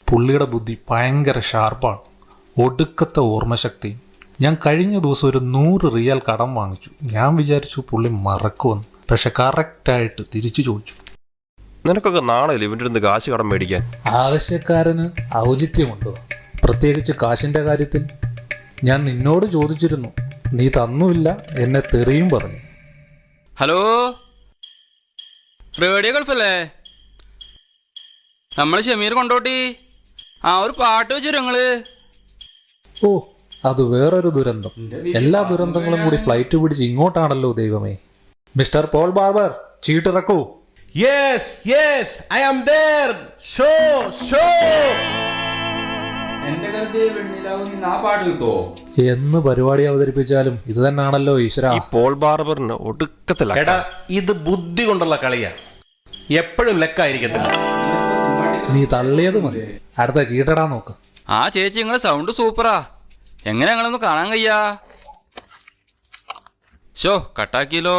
Speaker 8: പുള്ളിയുടെ ബുദ്ധി ഭയങ്കര ഷാർപ്പാണ്, ഒടുക്കത്തെ ഓർമ്മശക്തി. ഞാൻ കഴിഞ്ഞ ദിവസം ഒരു 100 റിയാൽ കടം വാങ്ങിച്ചു. ഞാൻ വിചാരിച്ചു പുള്ളി മറക്കുമെന്ന്. പക്ഷെ കറക്റ്റായിട്ട് തിരിച്ചു ചോദിച്ചു.
Speaker 7: നിനക്കൊക്കെ നാളെ ഇവൻ്റെ അടുത്ത് കാശ് കടം മേടിക്കാൻ.
Speaker 8: ആവശ്യക്കാരന് ഔചിത്യമുണ്ടോ, പ്രത്യേകിച്ച് കാശിൻ്റെ കാര്യത്തിൽ? ഞാൻ നിന്നോട് ചോദിച്ചിരുന്നു, നീ തന്നുമില്ല, എന്നെ തെറിയും പറഞ്ഞു.
Speaker 9: ഹലോ, റേഡിയോ ഗൾഫല്ലേ? നമ്മൾ ഷമീർ കൊണ്ടോട്ടി. ഒരു പാട്ട് വെച്ചു നിങ്ങള്.
Speaker 8: ഓ, അത് വേറൊരു ദുരന്തം. എല്ലാ ദുരന്തങ്ങളും കൂടി ഫ്ലൈറ്റ് പിടിച്ച് ഇങ്ങോട്ടാണല്ലോ ദൈവമേ. മിസ്റ്റർ പോൾ ബാർബർ, ചീട്ടിറക്കൂ.
Speaker 7: Yes, yes, I am there. Show.
Speaker 8: എന്ന് പരിപാടി അവതരിപ്പിച്ചാലും ഇത് തന്നെയാണല്ലോ ഈശ്വര.
Speaker 7: ഈ പോൾ ബാർബറിന് ഒടുക്കത്തില്ല. ഇത് ബുദ്ധി കൊണ്ടുള്ള കളിയാ, എപ്പോഴും ലെക്കായിരിക്കത്തില്ല.
Speaker 8: നീ തള്ളിയത് മതി, അടുത്ത ചീട്ടടാ നോക്ക്.
Speaker 9: ചേച്ചി, നിങ്ങളെ സൗണ്ട് സൂപ്പറാ. എങ്ങനെ ഞങ്ങളൊന്ന് കാണാൻ കഴിയാ? ഷോ കട്ടാക്കിയല്ലോ.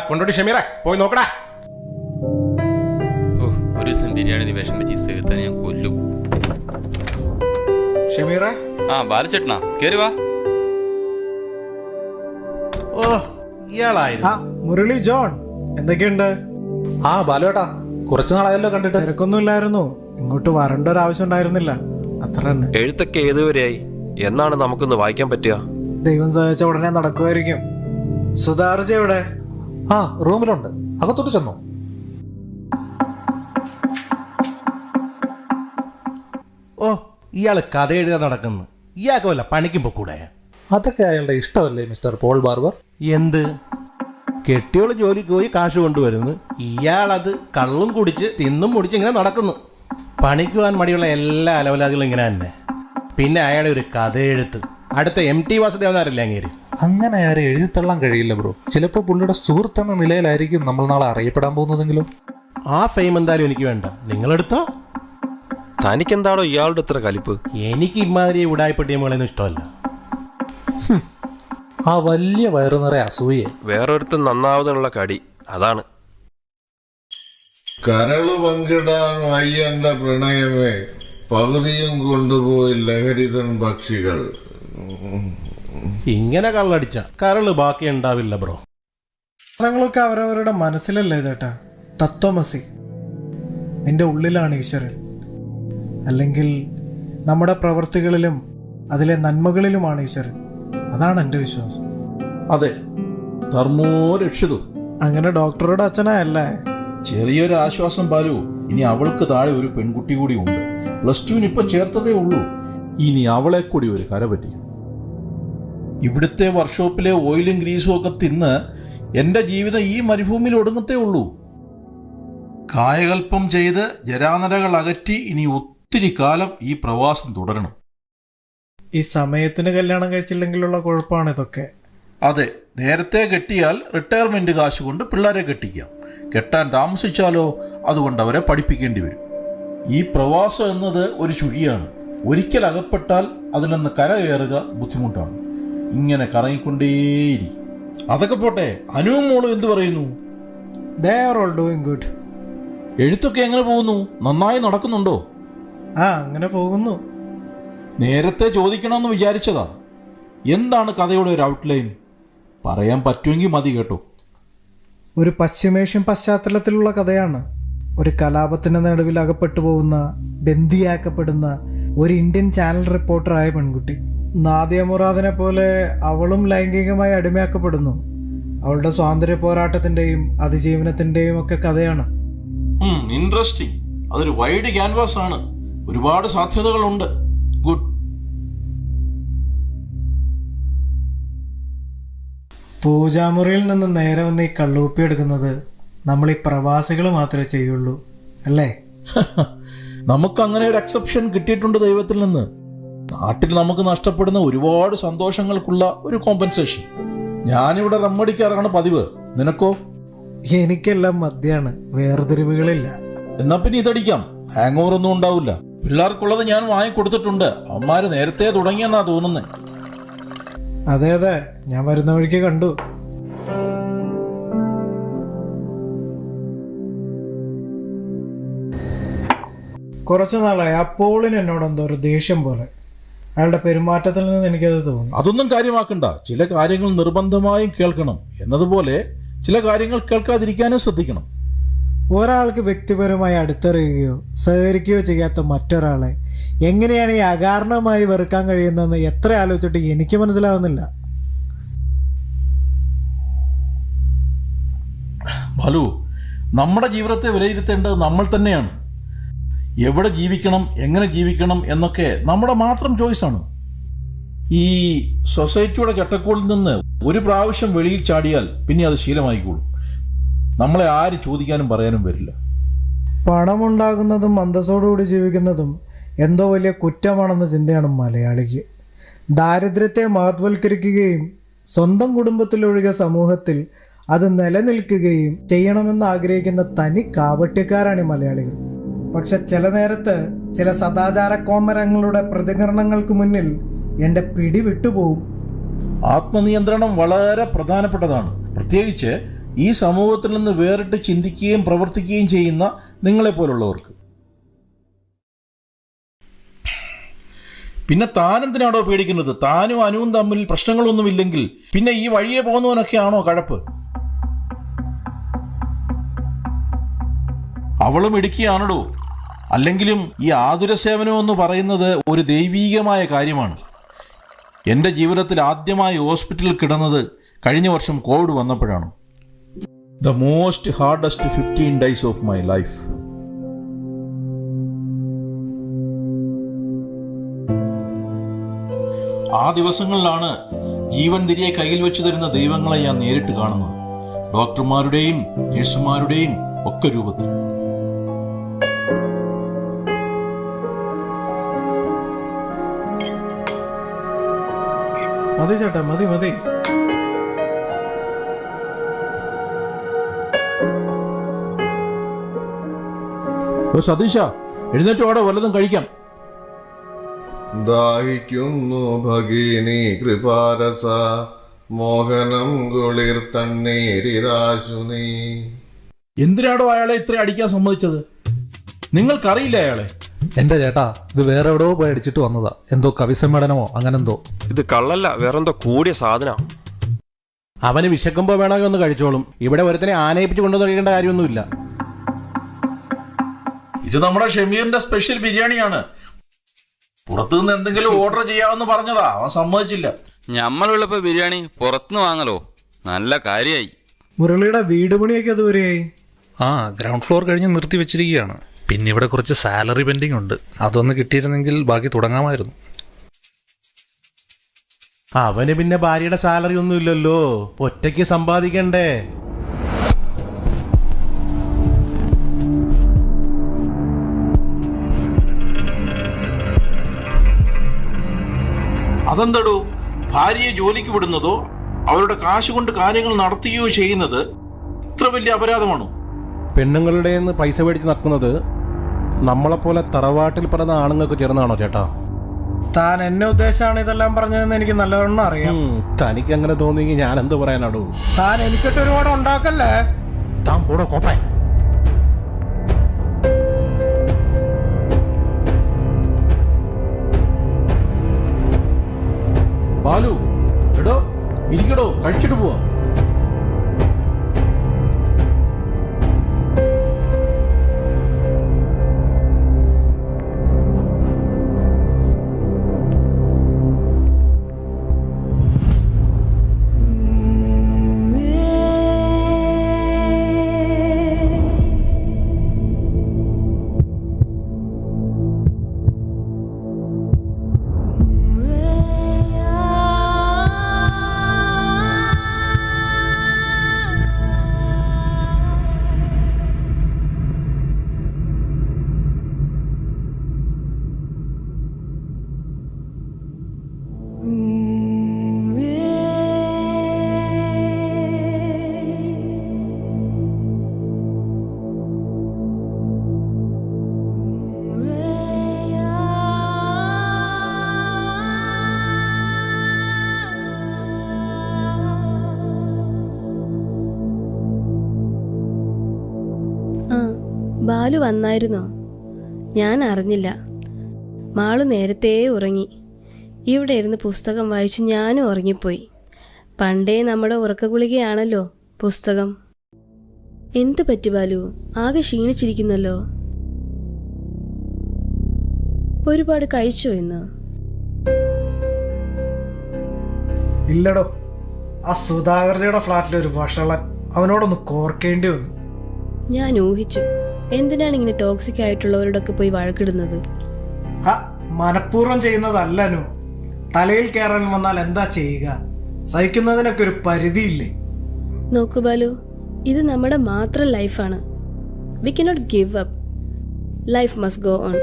Speaker 7: കൊണ്ടോട്ടി ഷമീറ, പോയി നോക്കടാ.
Speaker 9: ഒരു ദിവസം ബിരിയാണി വിഷം വെച്ച് സേർത്താൻ ഞാൻ കൊല്ലും.
Speaker 1: ഷമീറ,
Speaker 9: ബാലച്ചേട്ടനാ, കേറി വാ.
Speaker 7: ഓ, ഇയാളായിരുന്നു.
Speaker 1: മുരളി ജോൺ, എന്തൊക്കെയുണ്ട്?
Speaker 8: ബാലുവേട്ടാ, കുറച്ചു നാളായല്ലോ കണ്ടിട്ട്.
Speaker 1: തിരക്കൊന്നുമില്ലായിരുന്നു, ഇങ്ങോട്ട് വരേണ്ട ഒരു ആവശ്യം ഉണ്ടായിരുന്നില്ല, അത്ര തന്നെ.
Speaker 7: എഴുത്തൊക്കെ ഏതുവരെയായി? എന്നാണ് നമുക്കൊന്ന് വായിക്കാൻ പറ്റുക?
Speaker 1: ദൈവം സഹായിച്ച ഉടനെ നടക്കുമായിരിക്കും. സുധാർജ എവിടെ?
Speaker 8: ആ, റൂമിലുണ്ട്. അകത്തോട്ട് ചെന്നോ?
Speaker 7: ഓ, ഇയാള് കഥ എഴുതാൻ നടക്കുന്നു. ഇയാൾക്ക് വല്ല പണിക്കും പൊക്കൂടെ?
Speaker 8: അതൊക്കെ അയാളുടെ ഇഷ്ടമല്ലേ മിസ്റ്റർ പോൾ ബാർബർ?
Speaker 7: എന്ത്? കെട്ടിയോള് ജോലിക്ക് പോയി കാശ് കൊണ്ടുവരുന്നു, ഇയാളത് കള്ളും കുടിച്ച് തിന്നും മുടിച്ച് ഇങ്ങനെ നടക്കുന്നു. പണിക്ക് പോകാൻ മടിയുള്ള എല്ലാ അലവലാദികളും ഇങ്ങനെ തന്നെ. പിന്നെ അയാളുടെ ഒരു കഥ എഴുത്ത്, അടുത്ത MT വാസുദേവനാരല്ലേ അങ്ങേര്.
Speaker 8: അങ്ങനെ ആരെ എഴുതിത്തള്ളാൻ കഴിയില്ല ബ്രോ. ചിലപ്പോൾ പുള്ളിയുടെ സുഹൃത്തെന്ന നിലയിലായിരിക്കും നമ്മൾ നാളെ അറിയപ്പെടാൻ പോകുന്നതെങ്കിലും.
Speaker 7: ആ ഫെയിം എന്തായാലും എനിക്ക് വേണ്ട, നിങ്ങളെടുത്തോ.
Speaker 10: തനിക്കെന്താണോ ഇയാളുടെ ഇത്ര കലിപ്പ്?
Speaker 7: എനിക്ക് ഇമാതിരി ഉടായ്പ ടീമുകളൊന്നും ഇഷ്ടമല്ല.
Speaker 8: ആ വലിയ വയറു നിറയെ അസൂയെ.
Speaker 10: വേറൊരുത്തൻ നന്നാവുന്നുള്ള കടി അതാണ്.
Speaker 5: കരള് പങ്കിടാൻ വയ്യണ്ട പ്രണയമേ, പകുതിയും കൊണ്ടുപോയി ലഹരിതൻ പക്ഷികൾ.
Speaker 7: ഇങ്ങനെ കള്ളടിച്ച കരള് ബാക്കി ഉണ്ടാവില്ല ബ്രോ.
Speaker 1: പ്രശ്നങ്ങളൊക്കെ അവരവരുടെ മനസ്സിലല്ലേ ചേട്ടാ. തത്വമസി, നിന്റെ ഉള്ളിലാണ് ഈശ്വരൻ. അല്ലെങ്കിൽ നമ്മുടെ പ്രവൃത്തികളിലും അതിലെ നന്മകളിലുമാണ് ഈശ്വരൻ. അതാണ് എൻ്റെ വിശ്വാസം.
Speaker 6: അതെ, ധർമ്മോ രക്ഷിതു.
Speaker 1: അങ്ങനെ ഡോക്ടറുടെ അച്ഛനായല്ലേ?
Speaker 6: ചെറിയൊരു ആശ്വാസം ബാലു. ഇനി അവൾക്ക് താഴെ ഒരു പെൺകുട്ടി കൂടി ഉണ്ട്. +2 ഇപ്പൊ ചേർത്തതേ ഉള്ളൂ. ഇനി അവളെ കൂടി ഒരു കര പറ്റിക്കും. ഇവിടുത്തെ വർക്ക്ഷോപ്പിലെ ഓയിലും ഗ്രീസും ഒക്കെ തിന്ന് എൻ്റെ ജീവിതം ഈ മരുഭൂമിയിൽ ഒടുങ്ങത്തേ ഉള്ളൂ. കായകൽപ്പം ചെയ്ത് ജരാനരകൾ അകറ്റി ഇനി ഒത്തിരി കാലം ഈ പ്രവാസം തുടരണം.
Speaker 1: ഈ സമയത്തിന് കല്യാണം കഴിച്ചില്ലെങ്കിലുള്ള കുഴപ്പമാണ് ഇതൊക്കെ.
Speaker 6: അതെ, നേരത്തെ കെട്ടിയാൽ റിട്ടയർമെന്റ് കാശ് കൊണ്ട് പിള്ളേരെ കെട്ടിക്കാം. കെട്ടാൻ താമസിച്ചാലോ അതുകൊണ്ട് അവരെ പഠിപ്പിക്കേണ്ടി വരും. ഈ പ്രവാസം എന്നത് ഒരു ചുഴിയാണ്. ഒരിക്കൽ അകപ്പെട്ടാൽ അതിൽ നിന്ന് കരകയറുക ബുദ്ധിമുട്ടാണ്. ഇങ്ങനെ കറങ്ങിക്കൊണ്ടേയിരിക്കും. അതൊക്കെ പോട്ടെ, അനുവും മോളും എന്തു പറയുന്നു?
Speaker 1: They are all doing good.
Speaker 6: എഴുത്തൊക്കെ എങ്ങനെ പോകുന്നു? നന്നായി നടക്കുന്നുണ്ടോ?
Speaker 1: അങ്ങനെ പോകുന്നു.
Speaker 6: നേരത്തെ ചോദിക്കണമെന്ന് വിചാരിച്ചതാ. എന്താണ് കഥയുടെ ഒരു ഔട്ട്ലൈൻ? പറയാൻ പറ്റുമെങ്കിൽ മതി കേട്ടോ.
Speaker 1: ഒരു പശ്ചിമേഷ്യൻ പശ്ചാത്തലത്തിലുള്ള കഥയാണ്. ഒരു കലാപത്തിന് നടുവിൽ അകപ്പെട്ടു പോകുന്ന, ബന്ദിയാക്കപ്പെടുന്ന ഒരു ഇന്ത്യൻ ചാനൽ റിപ്പോർട്ടറായ പെൺകുട്ടി. നാദിയ മുറാദിനെ പോലെ അവളും ലൈംഗികമായി അടിമയാക്കപ്പെടുന്നു. അവളുടെ സ്വാതന്ത്ര്യ പോരാട്ടത്തിൻ്റെയും അതിജീവനത്തിൻ്റെയും ഒക്കെ കഥയാണ്.
Speaker 6: ഇൻട്രസ്റ്റിംഗ്. അതൊരു വൈഡ് ക്യാൻവാസ് ആണ്. ഒരുപാട് സാധ്യതകളുണ്ട്. ഗുഡ്.
Speaker 1: പൂജാമുറിയിൽ നിന്ന് നേരെ വന്ന് ഈ കള്ളൂപ്പി എടുക്കുന്നത് നമ്മൾ ഈ പ്രവാസികൾ മാത്രമേ ചെയ്യുള്ളൂ അല്ലേ?
Speaker 6: നമുക്ക് അങ്ങനെ ഒരു എക്സെപ്ഷൻ കിട്ടിയിട്ടുണ്ട് ദൈവത്തിൽ നിന്ന്. നാട്ടിൽ നമുക്ക് നഷ്ടപ്പെടുന്ന ഒരുപാട് സന്തോഷങ്ങൾക്കുള്ള ഒരു കോമ്പൻസേഷൻ. ഞാനിവിടെ റമ്മടിക്കാറാണ് പതിവ്. നിനക്കോ?
Speaker 1: എനിക്കെല്ലാം മദ്യാണ്, വേർതിരിവുകളില്ല.
Speaker 6: എന്നാ പിന്നെ ഇതടിക്കാം. ഹാങ് ഓവർ ഒന്നും ഉണ്ടാവില്ല. പിള്ളേർക്കുള്ളത് ഞാൻ വാങ്ങിക്കൊടുത്തിട്ടുണ്ട്. അവന്മാര് നേരത്തെ തുടങ്ങിയെന്നാ തോന്നുന്നത്.
Speaker 1: അതെ, ഞാൻ വരുന്ന വഴിക്ക് കണ്ടു. കുറച്ചു നാളായി അപ്പോളിന് എന്നോട് എന്തോ ഒരു ദേഷ്യം പോലെ. അയാളുടെ പെരുമാറ്റത്തിൽ നിന്ന് എനിക്കത് തോന്നി.
Speaker 6: അതൊന്നും കാര്യമാക്കണ്ട. ചില കാര്യങ്ങൾ നിർബന്ധമായും കേൾക്കണം എന്നതുപോലെ ചില കാര്യങ്ങൾ കേൾക്കാതിരിക്കാനും ശ്രദ്ധിക്കണം.
Speaker 1: ഒരാൾക്ക് വ്യക്തിപരമായി അടുത്തറിയുകയോ സഹകരിക്കുകയോ ചെയ്യാത്ത മറ്റൊരാളെ എങ്ങനെയാണ് ഈ അകാരണമായി വെറുക്കാൻ കഴിയുന്നതെന്ന് എത്ര ആലോചിച്ചിട്ട് എനിക്ക് മനസ്സിലാവുന്നില്ല.
Speaker 6: ബാലു, നമ്മുടെ ജീവിതത്തെ വിലയിരുത്തേണ്ടത് നമ്മൾ തന്നെയാണ്. എവിടെ ജീവിക്കണം, എങ്ങനെ ജീവിക്കണം എന്നൊക്കെ നമ്മുടെ മാത്രം ചോയ്സാണ്. ഈ സൊസൈറ്റിയുടെ ചട്ടക്കൂടിൽ നിന്ന് ഒരു പ്രാവശ്യം വെളിയിൽ ചാടിയാൽ പിന്നെ അത് ശീലമായിക്കോളും. നമ്മളെ ആര് ചോദിക്കാനും പറയാനും വരില്ല.
Speaker 1: പണമുണ്ടാകുന്നതും അന്തസ്സോടുകൂടി ജീവിക്കുന്നതും എന്തോ വലിയ കുറ്റമാണെന്ന ചിന്തയാണ് മലയാളിക്ക്. ദാരിദ്ര്യത്തെ മഹത്വൽക്കരിക്കുകയും സ്വന്തം കുടുംബത്തിലൊഴികെ സമൂഹത്തിൽ അത് നിലനിൽക്കുകയും ചെയ്യണമെന്ന് ആഗ്രഹിക്കുന്ന തനി കാപട്യക്കാരാണ് ഈ മലയാളികൾ. പക്ഷെ ചില നേരത്ത് ചില സദാചാര കോമരങ്ങളുടെ പ്രതികരണങ്ങൾക്ക് മുന്നിൽ എൻ്റെ പിടി വിട്ടുപോകും.
Speaker 6: ആത്മനിയന്ത്രണം വളരെ പ്രധാനപ്പെട്ടതാണ്. പ്രത്യേകിച്ച് ഈ സമൂഹത്തിൽ നിന്ന് വേറിട്ട് ചിന്തിക്കുകയും പ്രവർത്തിക്കുകയും ചെയ്യുന്ന നിങ്ങളെപ്പോലുള്ളവർക്ക്. പിന്നെ താനെന്തിനാണോ പേടിക്കുന്നത്? താനും അനുവും തമ്മിൽ പ്രശ്നങ്ങളൊന്നുമില്ലെങ്കിൽ പിന്നെ ഈ വഴിയെ പോകുന്നവനൊക്കെയാണോ കഴപ്പ്? അവളും ഇടുക്കിയാണോ? അല്ലെങ്കിലും ഈ ആതുര സേവനം എന്ന് പറയുന്നത് ഒരു ദൈവീകമായ കാര്യമാണ്. എൻ്റെ ജീവിതത്തിൽ ആദ്യമായി ഹോസ്പിറ്റലിൽ കിടന്നത് കഴിഞ്ഞ വർഷം കോവിഡ് വന്നപ്പോഴാണ്. The most hardest 15 days of my life. ആ ദിവസങ്ങളിലാണ് ജീവൻ തിരികെ കയ്യിൽ വെച്ച് തരുന്ന ദൈവങ്ങളെ ഞാൻ നേരിട്ട് കാണുന്നത്. ഡോക്ടർമാരുടെയും നഴ്സുമാരുടെയും ഒക്കെ രൂപത്തിൽ.
Speaker 1: മതി ചേട്ടാ, മതി മതി.
Speaker 6: സതീശ, എഴുന്നേറ്റ് ഓടെ വല്ലതും കഴിക്കാം.
Speaker 5: ദാഹിക്കുന്നു ഭഗിനി കൃപാരസ, മോഹനം കുളിർ തണ്ണീരിതാശു നീ.
Speaker 6: എന്തിനാടോ അയാളെ ഇത്ര അടിക്കാൻ സമ്മതിച്ചത്? നിങ്ങൾക്കറിയില്ല അയാളെ?
Speaker 8: എൻ്റെ ചേട്ടാ, ഇത് വേറെ എവിടെയോ പോയി അടിച്ചിട്ട് വന്നതാ. എന്തോ കവിസമ്മേളനമോ അങ്ങനെന്തോ.
Speaker 10: ഇത് കള്ളല്ല, വേറെന്തോ കൂടിയ സാധന.
Speaker 7: അവന് വിശക്കുമ്പോൾ വേണമെങ്കിൽ ഒന്ന് കഴിച്ചോളും. ഇവിടെ ഒരുത്തനെ ആനയിപ്പിച്ച് കൊണ്ടുവന്ന് കഴിക്കേണ്ട കാര്യമൊന്നുമില്ല.
Speaker 6: ഇത് നമ്മുടെ ഷമീറിന്റെ സ്പെഷ്യൽ ബിരിയാണിയാണ്. പുറത്തുനിന്ന് എന്തെങ്കിലും ഓർഡർ ചെയ്യാമെന്ന് പറഞ്ഞതാ, അവൻ സമ്മതിച്ചില്ല.
Speaker 9: ഞമ്മളുള്ളപ്പോ ബിരിയാണി പുറത്തുനിന്ന് വാങ്ങലോ? നല്ല കാര്യായി.
Speaker 1: മുരളിയുടെ വീട് പണിയൊക്കെ അതുവരെയായി.
Speaker 8: ആ, ഗ്രൗണ്ട് ഫ്ലോർ കഴിഞ്ഞ് നിർത്തി വെച്ചിരിക്കുകയാണ്. പിന്നെ ഇവിടെ കുറച്ച് സാലറി പെൻഡിങ് ഉണ്ട്. അതൊന്ന് കിട്ടിയിരുന്നെങ്കിൽ ബാക്കി തുടങ്ങാമായിരുന്നു.
Speaker 7: അവന് പിന്നെ ഭാര്യയുടെ സാലറി ഒന്നും ഇല്ലല്ലോ, ഒറ്റയ്ക്ക് സമ്പാദിക്കണ്ടേ.
Speaker 6: അതെന്തടോ, ഭാര്യയെ ജോലിക്ക് വിടുന്നതോ അവരുടെ കാശ് കൊണ്ട് കാര്യങ്ങൾ നടത്തുകയോ ചെയ്യുന്നത് ഇത്ര വലിയ അപരാധമാണോ?
Speaker 7: പെണ്ണുങ്ങളുടെ നിന്ന് പൈസ മേടിച്ച് നടക്കുന്നത് നമ്മളെപ്പോലെ തറവാട്ടിൽ പറഞ്ഞ ആണുങ്ങൾക്ക് ചേർന്നാണോ ചേട്ടാ?
Speaker 1: താൻ എന്നെ ഉദ്ദേശമാണ് ഇതെല്ലാം പറഞ്ഞതെന്ന് എനിക്ക് നല്ലവണ്ണം അറിയാം.
Speaker 7: തനിക്ക് അങ്ങനെ തോന്നിയെങ്കിൽ ഞാൻ എന്ത് പറയാനാടോ?
Speaker 1: താൻ എനിക്കിട്ട് ഒരുപാട് ഉണ്ടാക്കല്ലേ.
Speaker 7: താൻ പോടോ കോപ്പേ.
Speaker 6: ബാലു, എടോ ഇരിക്കടോ, കഴിച്ചിട്ട് പോവാ.
Speaker 2: ബാലു വന്നായിരുന്നോ? ഞാൻ അറിഞ്ഞില്ല. മാളു നേരത്തെ ഉറങ്ങി. ഇവിടെ ഇരുന്ന് പുസ്തകം വായിച്ച് ഞാനും ഉറങ്ങിപ്പോയി. പണ്ടേ നമ്മുടെ ഉറക്കഗുളികയാണല്ലോ പുസ്തകം. എന്ത് പറ്റി ബാലു? ആകെ ക്ഷീണിച്ചിരിക്കുന്നല്ലോ. ഒരുപാട് കഴിച്ചോ ഇന്ന്?
Speaker 1: ഇല്ലടോ, ആ സുധാകർജിയുടെ ഫ്ലാറ്റിൽ ഒരു വഷളൻ, അവനോടൊന്ന് കോർക്കേണ്ടി വന്നു.
Speaker 2: ഞാൻ ഊഹിച്ചു. എന്തിനാണ് ഇങ്ങനെ ടോക്സിക് ആയിട്ടുള്ളവരോടൊക്കെ പോയി വഴക്കിടുന്നത്?
Speaker 1: മനഃപൂർവ്വം ചെയ്യുന്നതല്ലനു. തലയിൽ കയറാൻ വന്നാൽ എന്താ ചെയ്യുക? സഹിക്കുന്നതിനൊക്കെ ഒരു പരിധിയില്ലേ?
Speaker 2: നോക്കു ബാലു, ഇത് നമ്മുടെ മാത്രം ലൈഫാണ്. We cannot give up. Life must go on.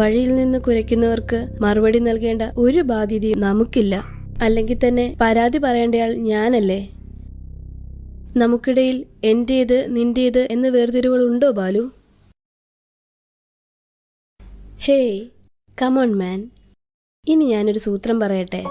Speaker 2: വഴിയിൽ നിന്ന് കുരയ്ക്കുന്നവർക്ക് മറുപടി നൽകേണ്ട ഒരു ബാധ്യതയും നമുക്കില്ല. അല്ലെങ്കിൽ തന്നെ പരാതി പറയേണ്ടയാൾ ഞാനല്ലേ? നമുക്കിടയിൽ എന്റേത് നിന്റേത് എന്ന വേർതിരിവുകൾ ഉണ്ടോ ബാലു? ഹേയ്, കമോൺ മാൻ. ഇനി ഞാനൊരു സൂത്രം പറയട്ടെ.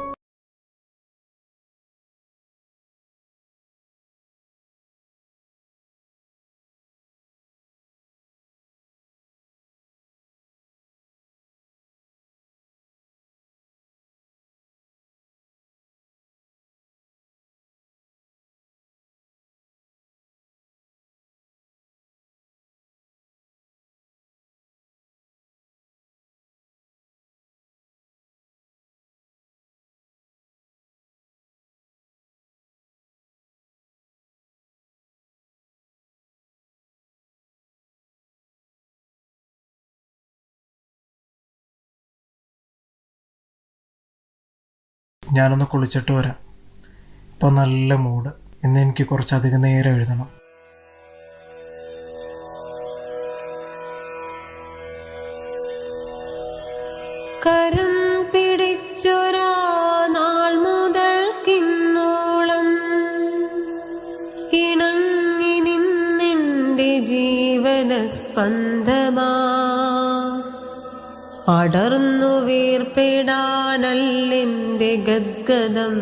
Speaker 1: ഞാനൊന്ന് കുളിച്ചിട്ട് വരാം. ഇപ്പോൾ നല്ല മൂഡ്. ഇന്ന് എനിക്ക് കുറച്ചധികം നേരം എഴുതണം.
Speaker 11: കരം പിടിച്ചൊരാ നാൾ മുതൽക്കിന്നോളം ഇണങ്ങി നിന്നെൻ്റെ ജീവന സ്പന്ദമാ അടർന്നു വീർപ്പിടാനല്ലെൻ്റെ ഗദ്ഗദം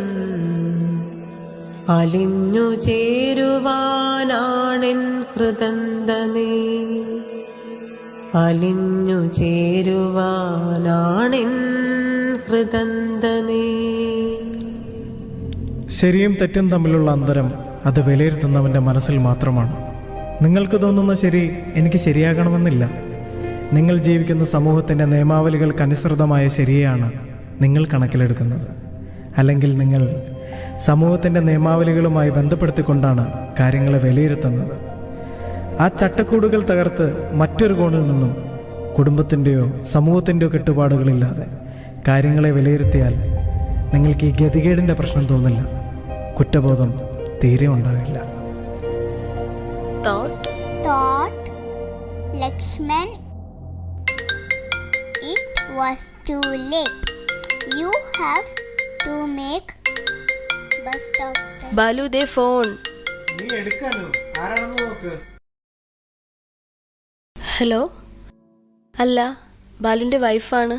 Speaker 11: അലിഞ്ഞു ചേരുവാനാണെൻ ഹൃദന്തമേ അലിഞ്ഞു ചേരുവാനാണെൻ ഹൃദന്തമേ.
Speaker 1: ശരിയും തെറ്റും തമ്മിലുള്ള അന്തരം അത് വിലയിരുത്തുന്നവൻ്റെ മനസ്സിൽ മാത്രമാണ്. നിങ്ങൾക്ക് തോന്നുന്ന ശരി എനിക്ക് ശരിയാകണമെന്നില്ല. നിങ്ങൾ ജീവിക്കുന്ന സമൂഹത്തിൻ്റെ നിയമാവലികൾക്കനുസൃതമായ ശരിയെയാണ് നിങ്ങൾ കണക്കിലെടുക്കുന്നത്. അല്ലെങ്കിൽ നിങ്ങൾ സമൂഹത്തിൻ്റെ നിയമാവലികളുമായി ബന്ധപ്പെടുത്തിക്കൊണ്ടാണ് കാര്യങ്ങളെ വിലയിരുത്തുന്നത്. ആ ചട്ടക്കൂടുകൾ തകർത്ത് മറ്റൊരു കോണിൽ നിന്നും കുടുംബത്തിൻ്റെയോ സമൂഹത്തിൻ്റെയോ കെട്ടുപാടുകളില്ലാതെ കാര്യങ്ങളെ വിലയിരുത്തിയാൽ നിങ്ങൾക്ക് ഈ ഗതികേടിൻ്റെ പ്രശ്നം തോന്നില്ല. കുറ്റബോധം തീരെ ഉണ്ടാകില്ല.
Speaker 2: Thought
Speaker 3: Lakshman, it was too late. You have to make best of the...
Speaker 2: Balu they phone.
Speaker 1: നീ എടുക്കാലോ, ആരാണെന്ന് നോക്ക്.
Speaker 2: ഹലോ, അല്ല ബാലുവിൻ്റെ വൈഫാണ്.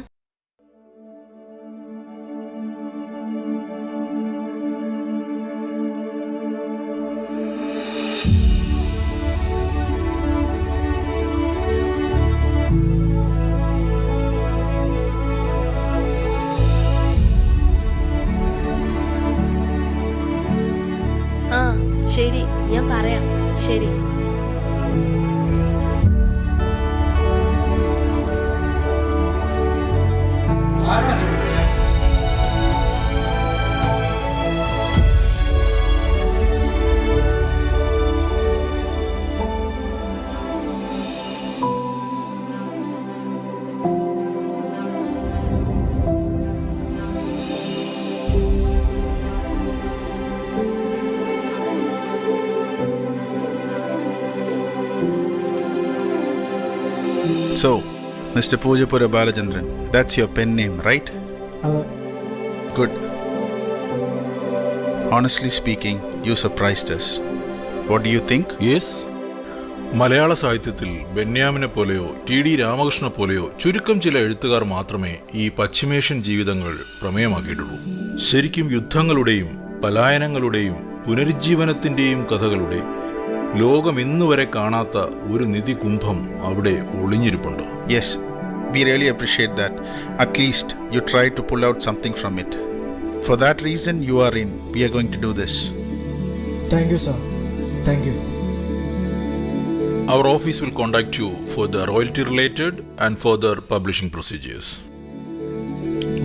Speaker 2: ആ ശരി, ഞാൻ പറയാം. ശരി.
Speaker 5: So, Mr. Pujapura Balachandran, that's your pen name, right? Good. Honestly speaking, you surprised us. What do you think?
Speaker 6: Yes, മലയാള സാഹിത്യത്തിൽ ബെന്യാമിനെ പോലെയോ ടി ഡി രാമകൃഷ്ണ പോലെയോ ചുരുക്കം ചില എഴുത്തുകാർ മാത്രമേ ഈ പശ്ചിമേഷ്യൻ ജീവിതങ്ങൾ പ്രമേയമാക്കിയിട്ടുള്ളൂ. ശരിക്കും യുദ്ധങ്ങളുടെയും പലായനങ്ങളുടെയും പുനരുജ്ജീവനത്തിൻ്റെയും കഥകളുടെ ലോകം ഇന്നുവരെ കാണാത്ത ഒരു നിധി കുംഭം അവിടെ ഒളിഞ്ഞിരിപ്പുണ്ട്.
Speaker 5: Yes, we really appreciate that. At least you tried to pull out something from it. For that reason, you are in. We are going to do this.
Speaker 1: Thank you, sir. Thank you.
Speaker 6: Our office will contact you for the royalty related and further publishing procedures.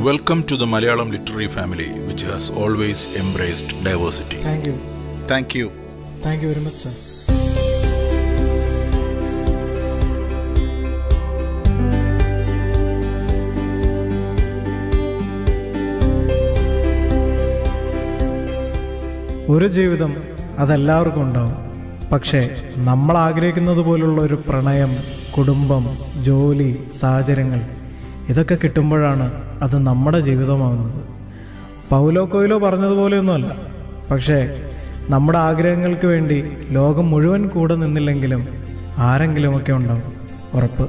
Speaker 6: Welcome to the Malayalam literary family, which has always embraced diversity.
Speaker 1: Thank you.
Speaker 5: Thank you.
Speaker 1: Thank you very much, sir. ഒരു ജീവിതം അതെല്ലാവർക്കും ഉണ്ടാവും. പക്ഷേ നമ്മൾ ആഗ്രഹിക്കുന്നത് പോലുള്ള ഒരു പ്രണയം, കുടുംബം, ജോലി, സാഹചര്യങ്ങൾ ഇതൊക്കെ കിട്ടുമ്പോഴാണ് അത് നമ്മുടെ ജീവിതമാവുന്നത്. Paulo Coelho പറഞ്ഞതുപോലെയൊന്നുമല്ല. പക്ഷേ നമ്മുടെ ആഗ്രഹങ്ങൾക്ക് വേണ്ടി ലോകം മുഴുവൻ കൂടെ നിന്നില്ലെങ്കിലും ആരെങ്കിലുമൊക്കെ ഉണ്ടാവും, ഉറപ്പ്.